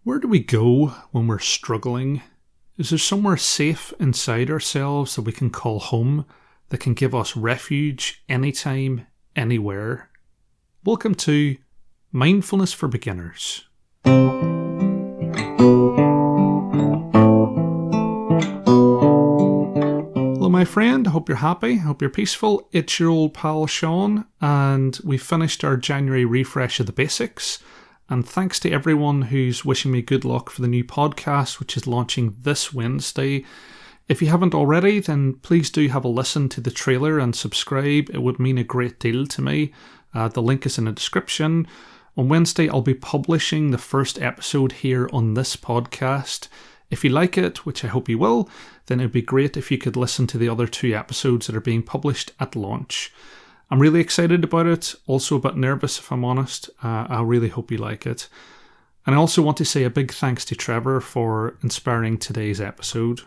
Where do we go when we're struggling? Is there somewhere safe inside ourselves that we can call home, that can give us refuge anytime, anywhere? Welcome to Mindfulness for Beginners. Hello my friend, hope you're happy, hope you're peaceful. It's your old pal Sean, and we finished our January refresh of the basics. And thanks to everyone who's wishing me good luck for the new podcast, which is launching this Wednesday. If you haven't already, then please do have a listen to the trailer and subscribe. It would mean a great deal to me. The link is in the description. On Wednesday, I'll be publishing the first episode here on this podcast. If you like it, which I hope you will, then it'd be great if you could listen to the other 2 episodes that are being published at launch. I'm really excited about it, also a bit nervous if I'm honest. I really hope you like it. And I also want to say a big thanks to Trevor for inspiring today's episode.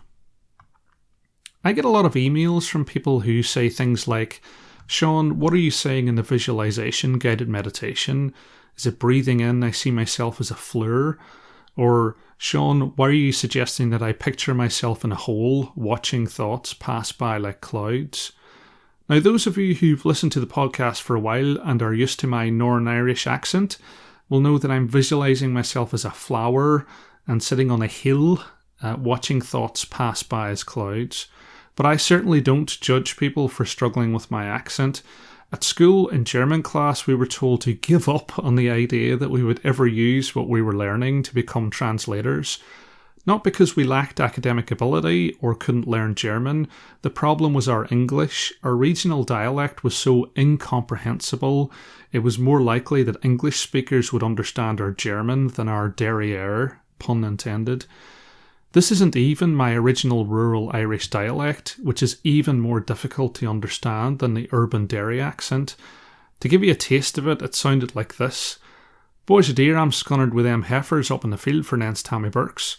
I get a lot of emails from people who say things like, Sean, what are you saying in the visualization guided meditation? Is it breathing in, I see myself as a fleur? Or, Sean, why are you suggesting that I picture myself in a hole, watching thoughts pass by like clouds? Now, those of you who've listened to the podcast for a while and are used to my Northern Irish accent will know that I'm visualising myself as a flower and sitting on a hill, watching thoughts pass by as clouds. But I certainly don't judge people for struggling with my accent. At school, in German class, we were told to give up on the idea that we would ever use what we were learning to become translators. Not because we lacked academic ability or couldn't learn German. The problem was our English. Our regional dialect was so incomprehensible, it was more likely that English speakers would understand our German than our derriere, pun intended. This isn't even my original rural Irish dialect, which is even more difficult to understand than the urban Derry accent. To give you a taste of it, it sounded like this. Boys a dear, I'm scunnered with them heifers up in the field for Nance Tammy Burks.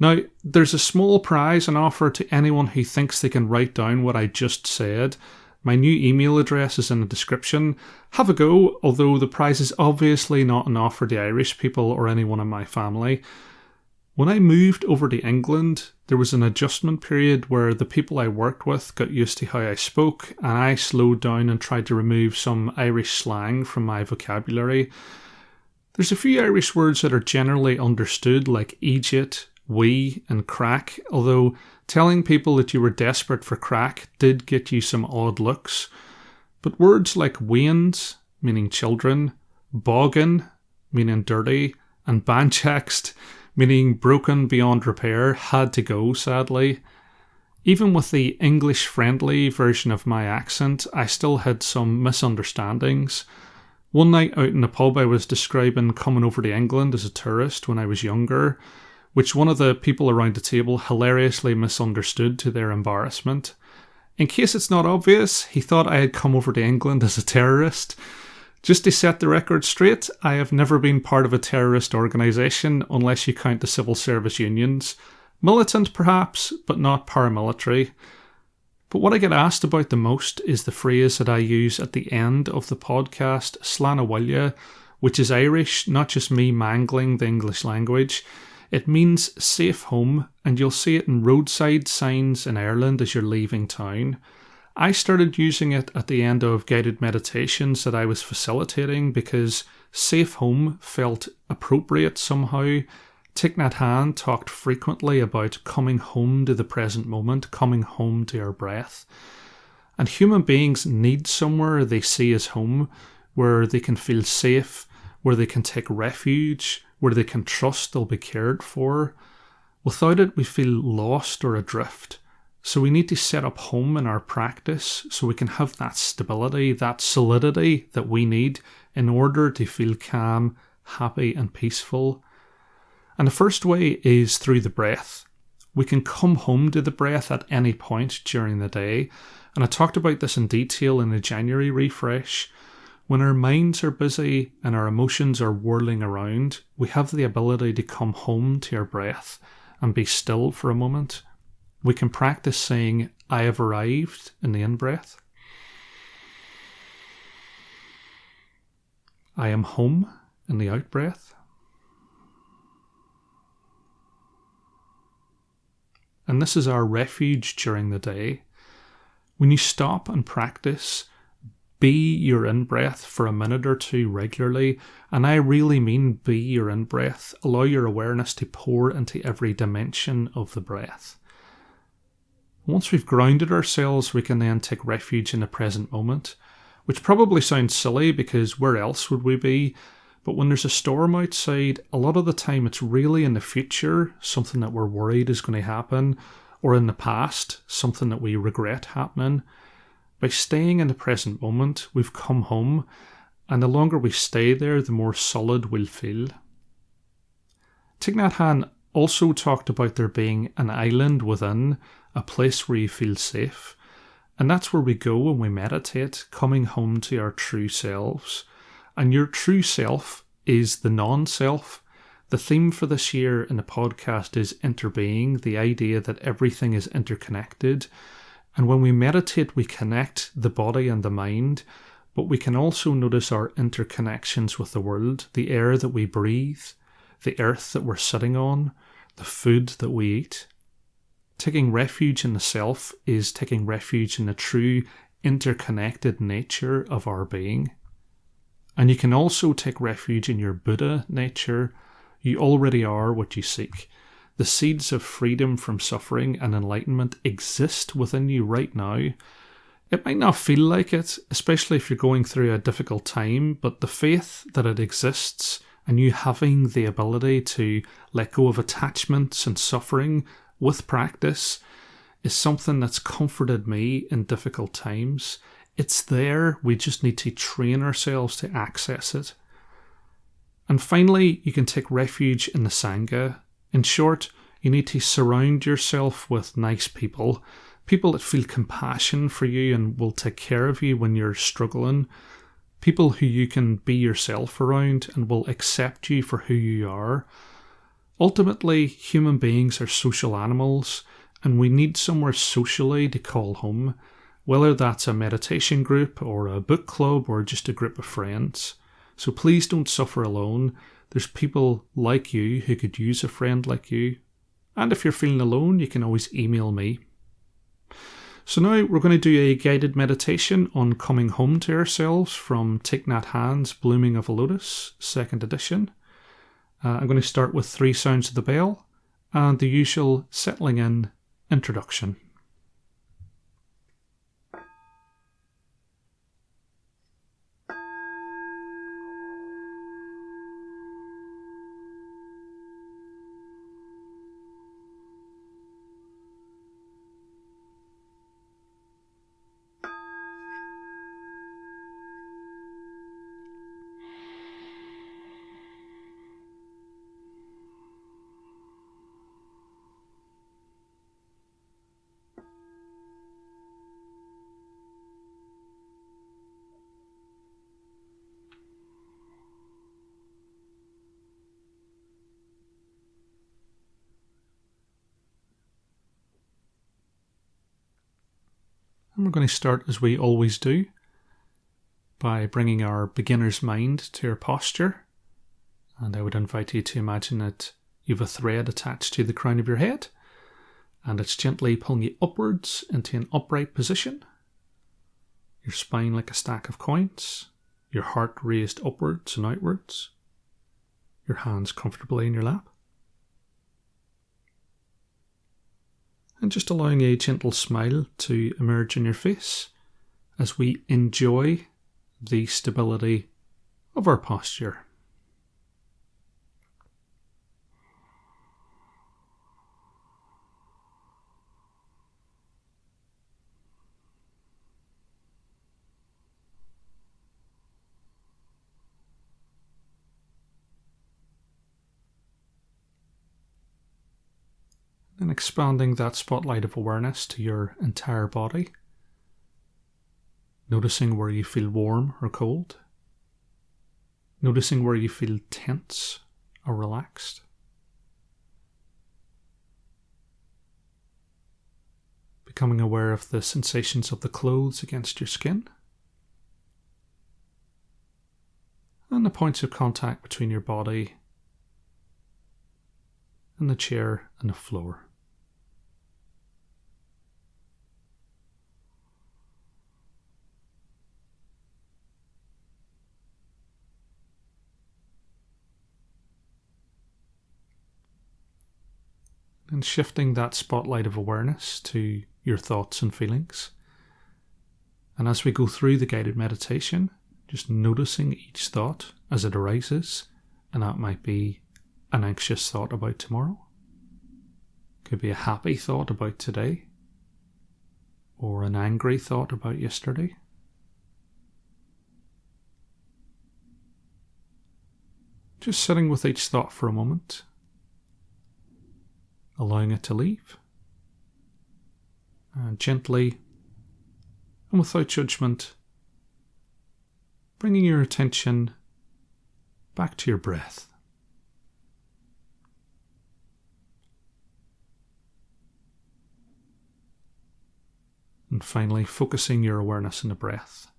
Now, there's a small prize on offer to anyone who thinks they can write down what I just said. My new email address is in the description. Have a go, although the prize is obviously not an offer to Irish people or anyone in my family. When I moved over to England, there was an adjustment period where the people I worked with got used to how I spoke, and I slowed down and tried to remove some Irish slang from my vocabulary. There's a few Irish words that are generally understood, like Egypt, wee and crack, although telling people that you were desperate for crack did get you some odd looks. But words like weans, meaning children, boggin, meaning dirty, and banchaxed, meaning broken beyond repair, had to go, sadly. Even with the English-friendly version of my accent, I still had some misunderstandings. One night out in a pub I was describing coming over to England as a tourist when I was younger, which one of the people around the table hilariously misunderstood to their embarrassment. In case it's not obvious, he thought I had come over to England as a terrorist. Just to set the record straight, I have never been part of a terrorist organisation unless you count the civil service unions. Militant perhaps, but not paramilitary. But what I get asked about the most is the phrase that I use at the end of the podcast, Slán Bhaile, which is Irish, not just me mangling the English language. It means safe home, and you'll see it in roadside signs in Ireland as you're leaving town. I started using it at the end of guided meditations that I was facilitating because safe home felt appropriate somehow. Thich Nhat Hanh talked frequently about coming home to the present moment, coming home to our breath. And human beings need somewhere they see as home, where they can feel safe, where they can take refuge, where they can trust they'll be cared for. Without it, we feel lost or adrift. So we need to set up home in our practice so we can have that stability, that solidity that we need in order to feel calm, happy and peaceful. And the first way is through the breath. We can come home to the breath at any point during the day. And I talked about this in detail in the January refresh. When our minds are busy and our emotions are whirling around, we have the ability to come home to our breath and be still for a moment. We can practice saying, I have arrived in the in-breath. I am home in the out-breath. and this is our refuge during the day. When you stop and practice, be your in-breath for a minute or two regularly, and I really mean be your in-breath. Allow your awareness to pour into every dimension of the breath. Once we've grounded ourselves, we can then take refuge in the present moment, which probably sounds silly because where else would we be? But when there's a storm outside, a lot of the time it's really in the future, something that we're worried is going to happen, or in the past, something that we regret happening. By staying in the present moment, we've come home, and the longer we stay there, the more solid we'll feel. Thich Nhat Hanh also talked about there being an island within, a place where you feel safe, and that's where we go when we meditate, coming home to our true selves. And your true self is the non-self. The theme for this year in the podcast is interbeing, the idea that everything is interconnected. And when we meditate, we connect the body and the mind, but we can also notice our interconnections with the world, the air that we breathe, the earth that we're sitting on, the food that we eat. Taking refuge in the self is taking refuge in the true interconnected nature of our being. And you can also take refuge in your Buddha nature. You already are what you seek. The seeds of freedom from suffering and enlightenment exist within you right now. It might not feel like it, especially if you're going through a difficult time, but the faith that it exists and you having the ability to let go of attachments and suffering with practice is something that's comforted me in difficult times. It's there, we just need to train ourselves to access it. And finally, you can take refuge in the Sangha. In short, you need to surround yourself with nice people, people that feel compassion for you and will take care of you when you're struggling, people who you can be yourself around and will accept you for who you are. Ultimately, human beings are social animals, and we need somewhere socially to call home, whether that's a meditation group or a book club or just a group of friends. So please don't suffer alone. There's people like you who could use a friend like you. And if you're feeling alone, you can always email me. So now we're going to do a guided meditation on coming home to ourselves from Thich Nhat Hanh's Blooming of a Lotus, 2nd edition. I'm going to start with 3 sounds of the bell and the usual settling in introduction. And we're going to start as we always do by bringing our beginner's mind to our posture. And I would invite you to imagine that you have a thread attached to the crown of your head and it's gently pulling you upwards into an upright position. Your spine like a stack of coins, your heart raised upwards and outwards, your hands comfortably in your lap. And just allowing a gentle smile to emerge on your face as we enjoy the stability of our posture. And expanding that spotlight of awareness to your entire body. Noticing where you feel warm or cold. Noticing where you feel tense or relaxed. Becoming aware of the sensations of the clothes against your skin. And the points of contact between your body and the chair and the floor. and shifting that spotlight of awareness to your thoughts and feelings. And as we go through the guided meditation, just noticing each thought as it arises, and that might be an anxious thought about tomorrow, could be a happy thought about today, or an angry thought about yesterday. Just sitting with each thought for a moment, allowing it to leave, and gently and without judgment, bringing your attention back to your breath. And finally, focusing your awareness on the breath,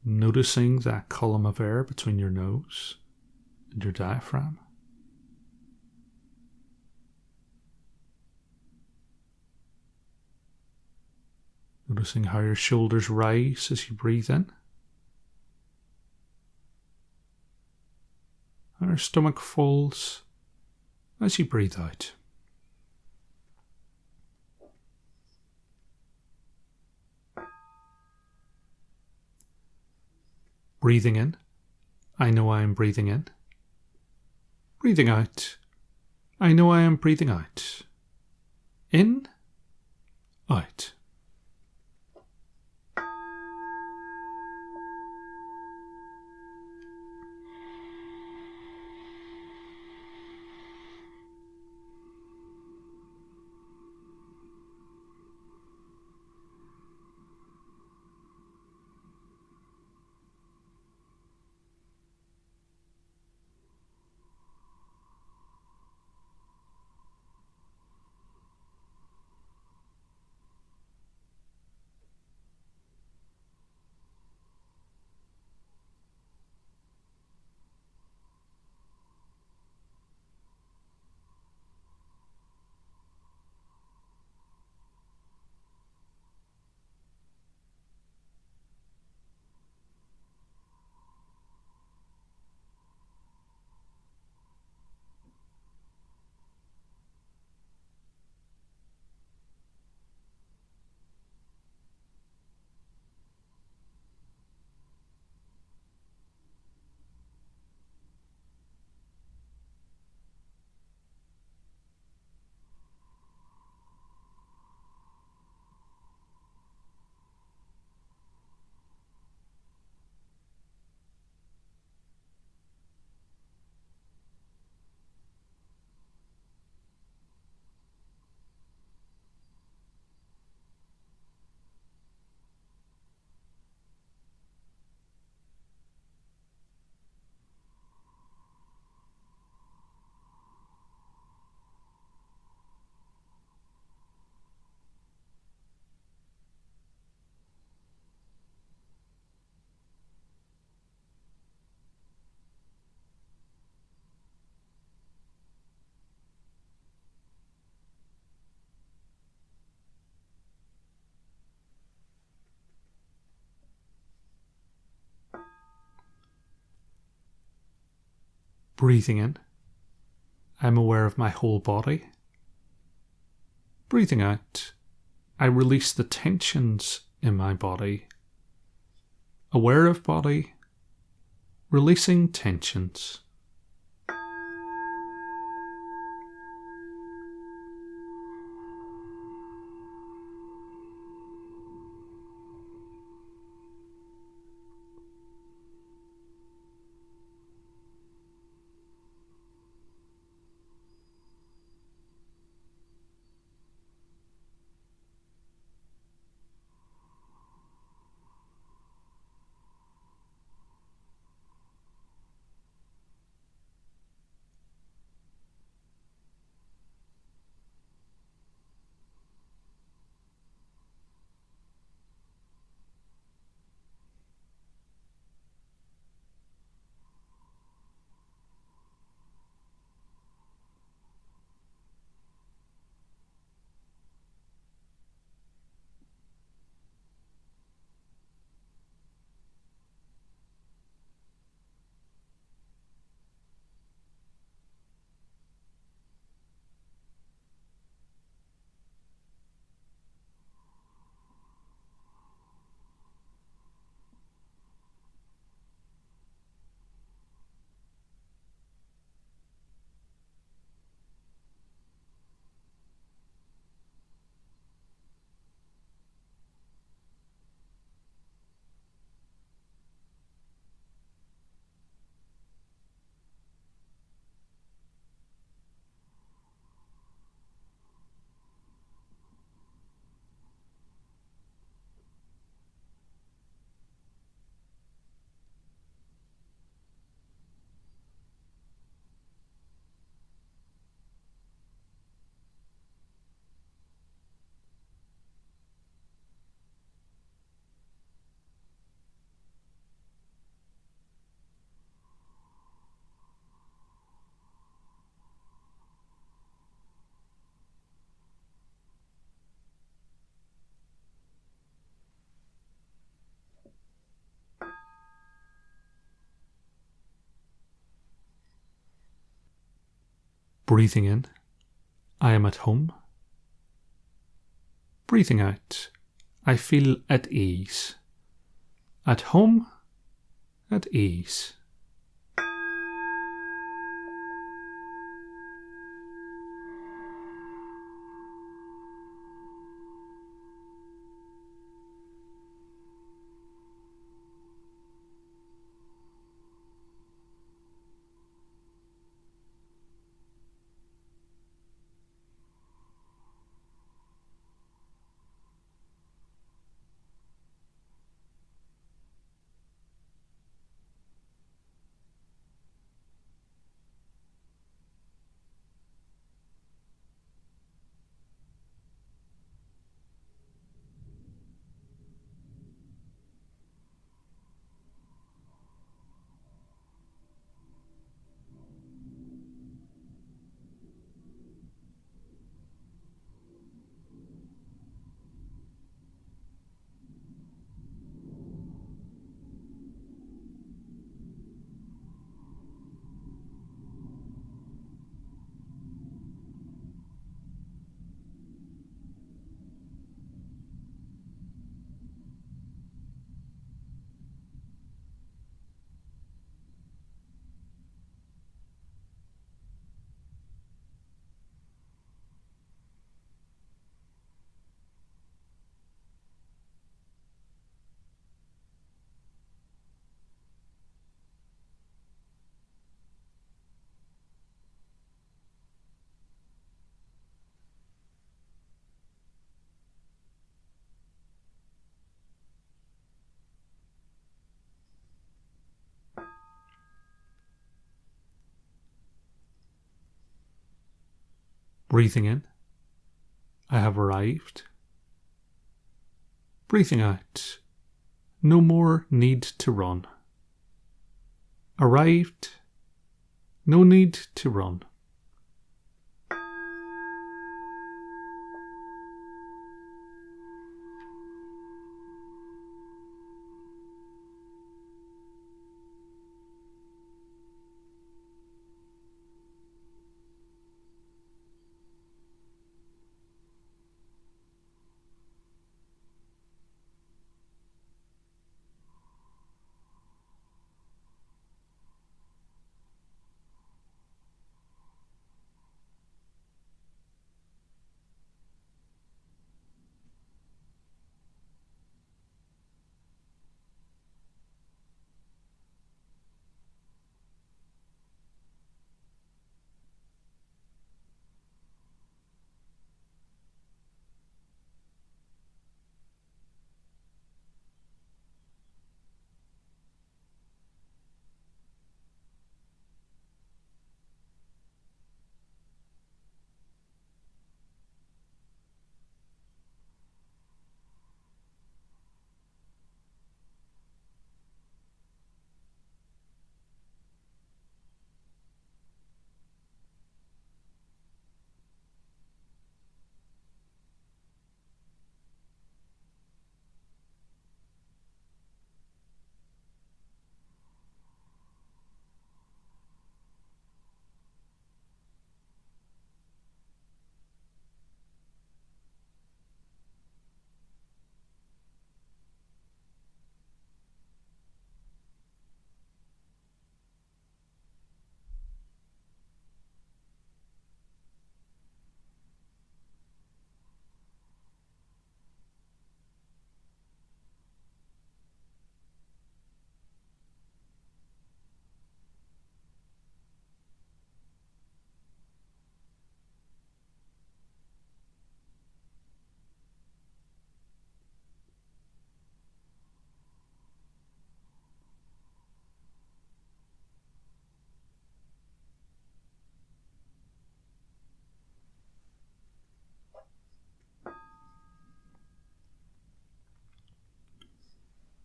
noticing that column of air between your nose and your diaphragm. Noticing how your shoulders rise as you breathe in. How your stomach falls as you breathe out. Breathing in, I know I am breathing in. Breathing out, I know I am breathing out. In, out. Breathing in, I'm aware of my whole body. Breathing out, I release the tensions in my body. Aware of body, releasing tensions. Breathing in, I am at home. Breathing out, I feel at ease. At home, at ease. Breathing in, I have arrived. Breathing out, no more need to run. Arrived, no need to run.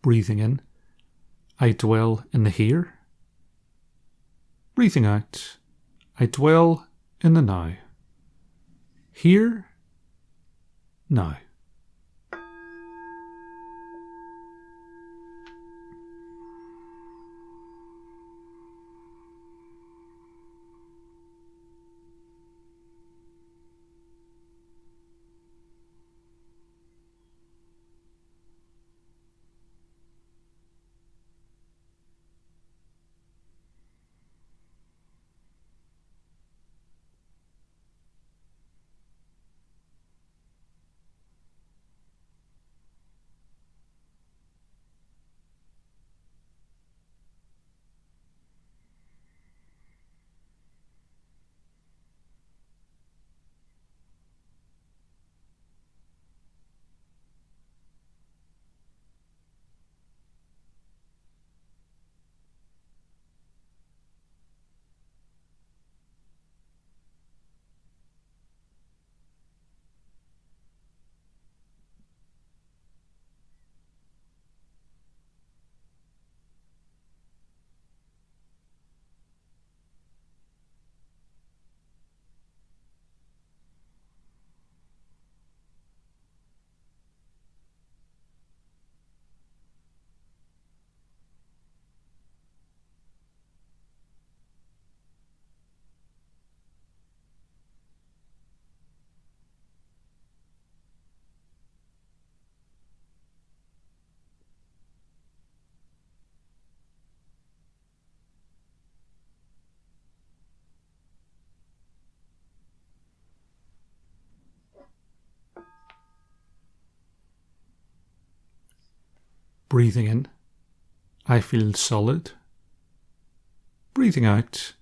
Breathing in, I dwell in the here. Breathing out, I dwell in the now. Here, now. Breathing in, I feel solid. Breathing out,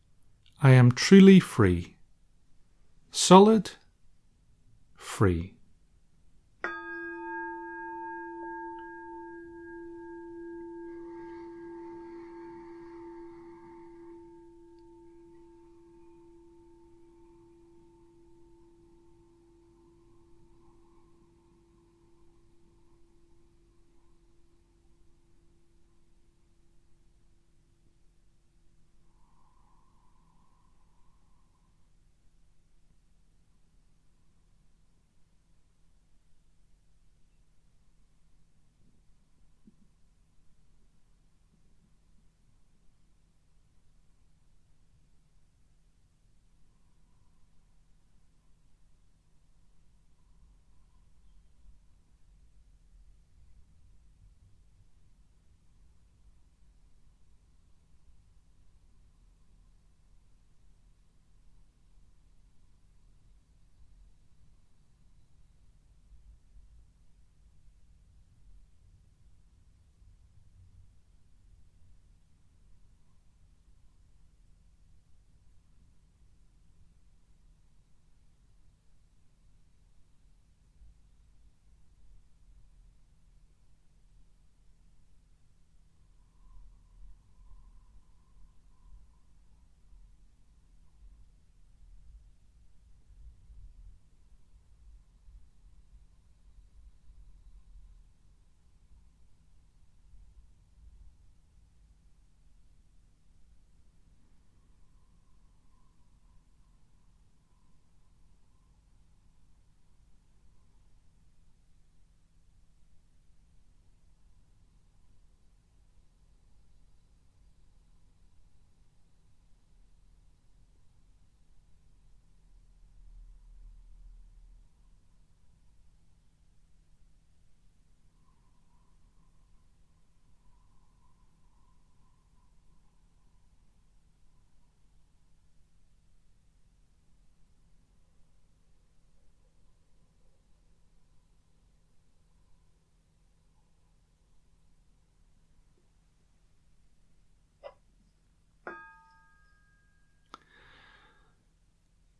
I am truly free. Solid, free.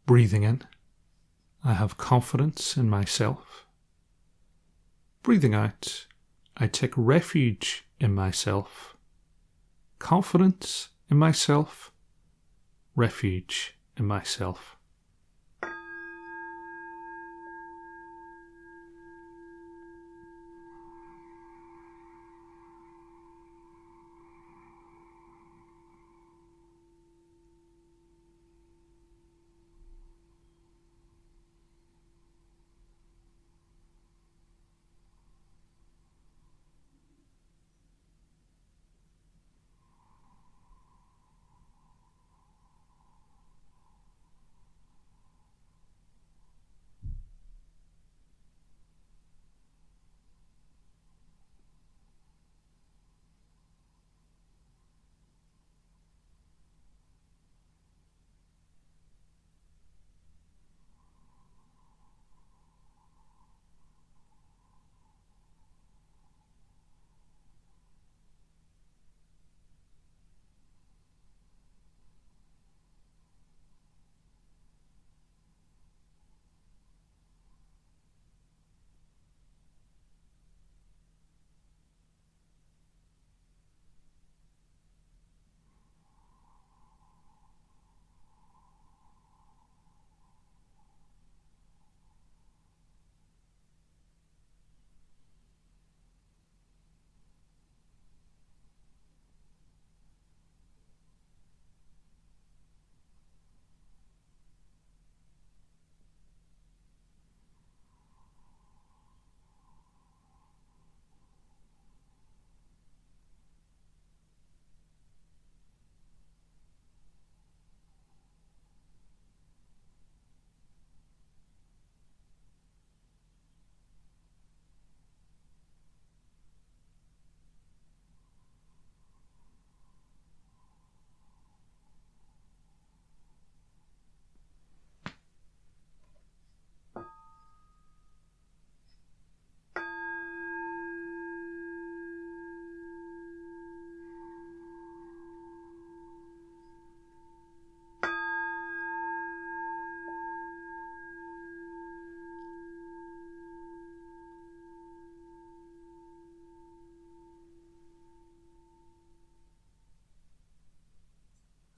Breathing in, I have confidence in myself. Breathing out, I take refuge in myself. Confidence in myself, refuge in myself.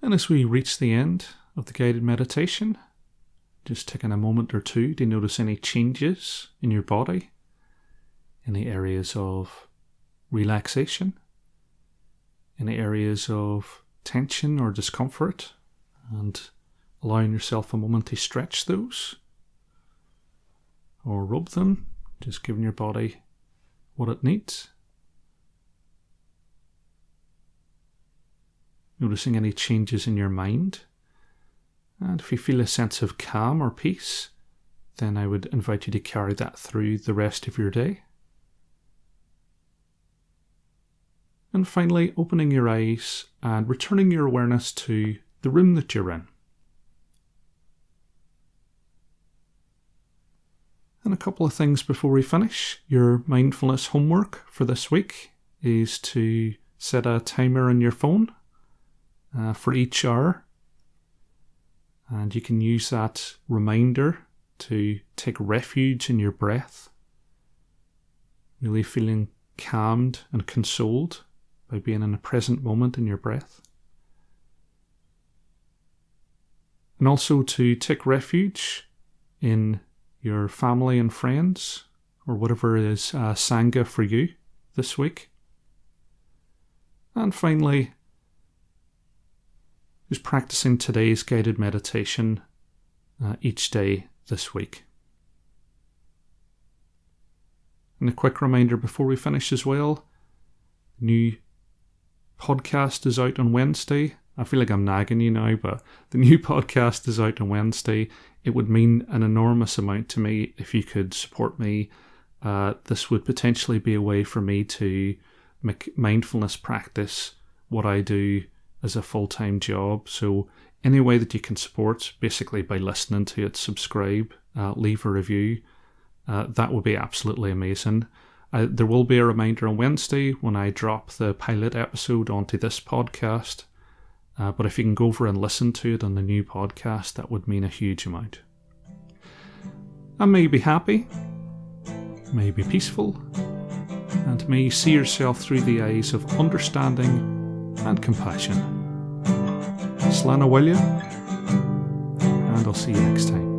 And as we reach the end of the guided meditation, just taking a moment or two to notice any changes in your body, any areas of relaxation, any areas of tension or discomfort, and allowing yourself a moment to stretch those or rub them, just giving your body what it needs. Noticing any changes in your mind. And if you feel a sense of calm or peace, then I would invite you to carry that through the rest of your day. And finally, opening your eyes and returning your awareness to the room that you're in. And a couple of things before we finish. Your mindfulness homework for this week is to set a timer on your phone for each hour. And you can use that reminder to take refuge in your breath. Really feeling calmed and consoled by being in a present moment in your breath. And also to take refuge in your family and friends, or whatever is Sangha for you this week. And finally, just practicing today's guided meditation each day this week. And a quick reminder before we finish as well, new podcast is out on Wednesday. I feel like I'm nagging you now, but the new podcast is out on Wednesday. It would mean an enormous amount to me if you could support me. This would potentially be a way for me to make mindfulness practice what I do as a full-time job. So any way that you can support, basically by listening to it, subscribe, leave a review, that would be absolutely amazing. There will be a reminder on Wednesday when I drop the pilot episode onto this podcast. But if you can go over and listen to it on the new podcast, that would mean a huge amount. And may you be happy, may you be peaceful, and may you see yourself through the eyes of understanding and compassion. Slán Abhaile, and I'll see you next time.